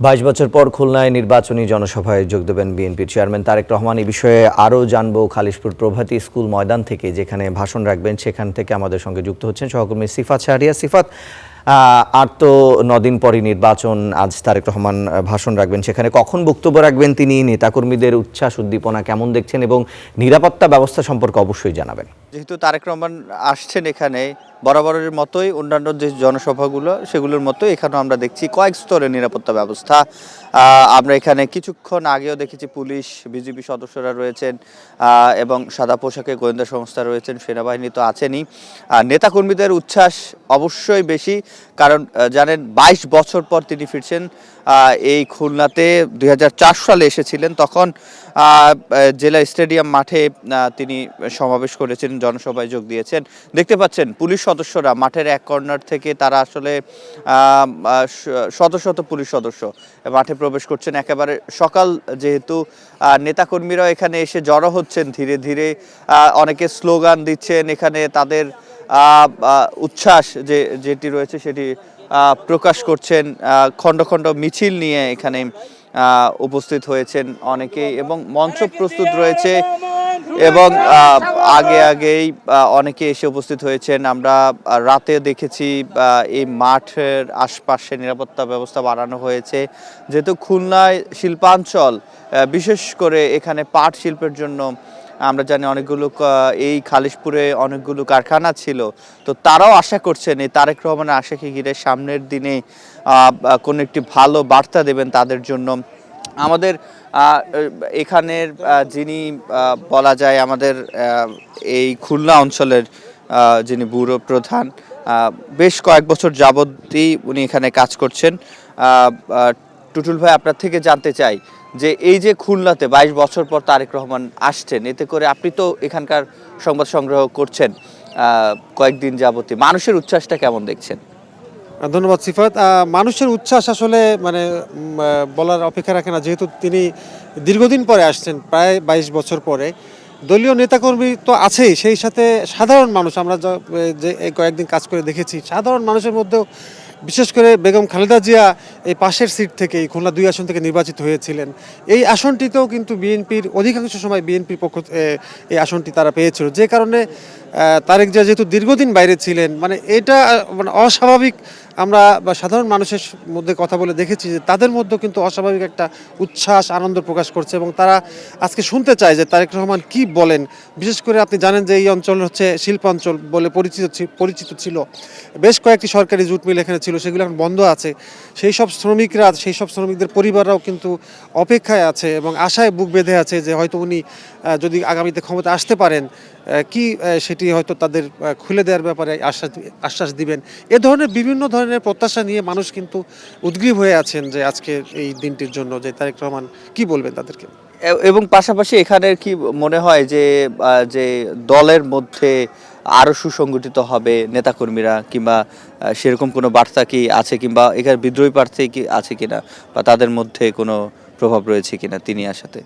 ২২ বছর পর খুলনায় নির্বাচনী জনসভায় যোগ দেবেন বিএনপির চেয়ারম্যান তারেক রহমান। এই বিষয়ে আরও জানবো খালিশপুর প্রভাতী স্কুল ময়দান থেকে, যেখানে ভাষণ রাখবেন। সেখান থেকে আমাদের সঙ্গে যুক্ত হচ্ছেন সহকর্মী সিফাত শাহরিয়া। সিফাত, আর তো ৯ দিন পরই নির্বাচন, আজ তারেক রহমান ভাষণ রাখবেন। সেখানে কখন বক্তব্য রাখবেন তিনি, নেতাকর্মীদের উচ্ছ্বাস উদ্দীপনা কেমন দেখছেন এবং নিরাপত্তা ব্যবস্থা সম্পর্কে অবশ্যই জানাবেন। যেহেতু তারেক রহমান আসছেন এখানে, বরাবরের মতোই অন্যান্য যে জনসভাগুলো সেগুলোর মতোই এখানেও আমরা দেখছি কয়েক স্তরের নিরাপত্তা ব্যবস্থা। আমরা এখানে কিছুক্ষণ আগেও দেখেছি পুলিশ, বিজিবি সদস্যরা রয়েছেন এবং সাদা পোশাকে গোয়েন্দা সংস্থা রয়েছেন, সেনাবাহিনী তো আছেনই। নেতাকর্মীদের উচ্ছ্বাস অবশ্যই বেশি, কারণ জানেন ২২ বছর পর তিনি ফিরছেন। এই খুলনাতে ২০০৪ সালে এসেছিলেন, তখন জেলা স্টেডিয়াম মাঠে তিনি সমাবেশ করেছেন, জনসভায় যোগ দিয়েছেন। দেখতে পাচ্ছেন পুলিশ সদস্যরা মাঠের এক কর্নার থেকে তারা আসলে শত শত পুলিশ সদস্য মাঠে প্রবেশ করছেন একেবারে সকাল, যেহেতু নেতাকর্মীরাও এখানে এসে জড়ো হচ্ছেন ধীরে ধীরে। অনেকে স্লোগান দিচ্ছেন, এখানে তাদের উচ্ছ্বাস যেটি রয়েছে সেটি প্রকাশ করছেন। খণ্ড খণ্ড মিছিল নিয়ে এখানে উপস্থিত হয়েছেন অনেকেই এবং মঞ্চ প্রস্তুত রয়েছে এবং আগেই অনেকে এসে উপস্থিত হয়েছেন। আমরা রাতে দেখেছি এই মাঠের আশপাশে নিরাপত্তা ব্যবস্থা বাড়ানো হয়েছে, যেহেতু খুলনায় শিল্পাঞ্চল, বিশেষ করে এখানে পাট শিল্পের জন্য আমরা জানি অনেকগুলো এই খালিশপুরে অনেকগুলো কারখানা ছিল। তো তারাও আশা করছেন এই তারেক রহমানের আশাকে ঘিরে সামনের দিনে কোনো একটি ভালো বার্তা দেবেন তাদের জন্য। আমাদের এখানের যিনি বলা যায় আমাদের এই খুলনা অঞ্চলের যিনি ব্যুরো প্রধান, বেশ কয়েক বছর যাবতই উনি এখানে কাজ করছেন। টুটুল ভাই, আপনার থেকে জানতে চাই যে এই যে খুলনাতে ২২ বছর পর তারেক রহমান আসছেন, এতে করে আপনি তো এখানকার সংবাদ সংগ্রহ করছেন কয়েকদিন যাবতই, মানুষের উচ্ছ্বাসটা কেমন দেখছেন? ধন্যবাদ সিফাত। মানুষের উচ্ছ্বাস আসলে বলার অপেক্ষা রাখে না, যেহেতু তিনি দীর্ঘদিন পরে আসছেন, প্রায় ২২ বছর পরে। দলীয় নেতাকর্মী তো আছেই, সেই সাথে সাধারণ মানুষ, আমরা যে কয়েকদিন কাজ করে দেখেছি, সাধারণ মানুষের মধ্যেও বিশেষ করে বেগম খালেদা জিয়া এই পাশের সিট থেকে, এই খুলনা ২ আসন থেকে নির্বাচিত হয়েছিলেন। এই আসনটিতেও কিন্তু বিএনপির অধিকাংশ সময় বিএনপির পক্ষ এই আসনটি তারা পেয়েছিল, যে কারণে তারেক জিয়া যেহেতু দীর্ঘদিন বাইরে ছিলেন, এটা অস্বাভাবিক। আমরা সাধারণ মানুষের মধ্যে কথা বলে দেখেছি যে তাদের মধ্যেও কিন্তু অস্বাভাবিক একটা উচ্ছ্বাস, আনন্দ প্রকাশ করছে এবং তারা আজকে শুনতে চায় যে তারেক রহমান কি বলেন। বিশেষ করে আপনি জানেন যে এই অঞ্চল হচ্ছে শিল্পাঞ্চল বলে পরিচিত ছিল। বেশ কয়েকটি সরকারি জুট মিল এখানে ছিল, সেগুলো এখন বন্ধ আছে। সেই সব শ্রমিকদের পরিবাররাও কিন্তু অপেক্ষায় আছে এবং আশায় বুক বেঁধে আছে যে হয়তো উনি যদি আগামীতে ক্ষমতা আসতে পারেন, সেটি হয়তো তাদের খুলে দেওয়ার ব্যাপারে আশ্বাস দিবেন। বিভিন্ন ধরনের প্রত্যাশা নিয়ে মানুষ কিন্তু উদ্গ্রীব হয়ে আছেন যে আজকের এই দিনটির জন্য, যে তারেক রহমান কি বলবেন তাদেরকে। এবং পাশাপাশি এখানে কি মনে হয় যে যে দলের মধ্যে আরো সুসংগঠিত হবে নেতাকর্মীরা, কিংবা সেরকম কোনো বার্তা কি আছে, কিংবা এখানে বিদ্রোহী প্রার্থী কি আছে কিনা, বা তাদের মধ্যে কোনো প্রভাব রয়েছে কিনা তিনি আসাতে?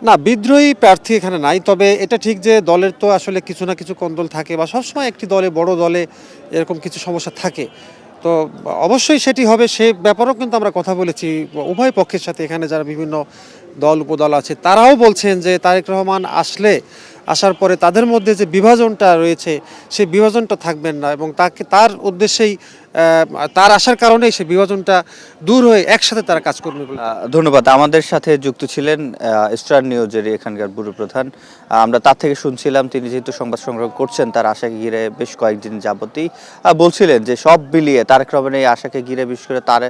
না, বিদ্রোহী প্রার্থী এখানে নাই। তবে এটা ঠিক যে দলের তো আসলে কিছু না কিছু কোন্দল থাকে, বা সবসময় একটি দলে, বড় দলে এরকম কিছু সমস্যা থাকে। তো অবশ্যই সেটি হবে, সে ব্যাপারেও কিন্তু আমরা কথা বলেছি উভয় পক্ষের সাথে। এখানে যারা বিভিন্ন দল উপদল আছে তারাও বলছেন যে তারেক রহমান আসার পরে তাদের মধ্যে যে বিভাজনটা রয়েছে সেই বিভাজনটা থাকবেন না, এবং তার উদ্দেশ্যেই, তার আসার কারণেই সেই বিভাজনটা দূর হয়ে একসাথে তারা কাজ করবে বলে। ধন্যবাদ। আমাদের সাথে যুক্ত ছিলেন স্টার নিউজের এখানকার ব্যুরো প্রধান। আমরা তার থেকে শুনছিলাম তিনি যেহেতু সংবাদ সংগ্রহ করছেন, তার আশাকে ঘিরে বেশ কয়েকদিন যাবতই বলছিলেন যে সব মিলিয়ে তারেক রহমানের এই আশাকে ঘিরে, বিশেষ করে তার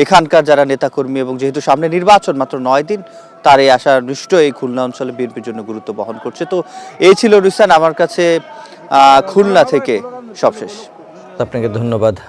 এখানকার যারা নেতাকর্মী, এবং যেহেতু সামনে নির্বাচন মাত্র ৯ দিন, তার এই আশা নিশ্চয়ই এই খুলনা অঞ্চলে বিএনপির জন্য গুরুত্ব বহন করছে। তো এই ছিল রিসান আমার কাছে খুলনা থেকে সবশেষ। আপনাকে ধন্যবাদ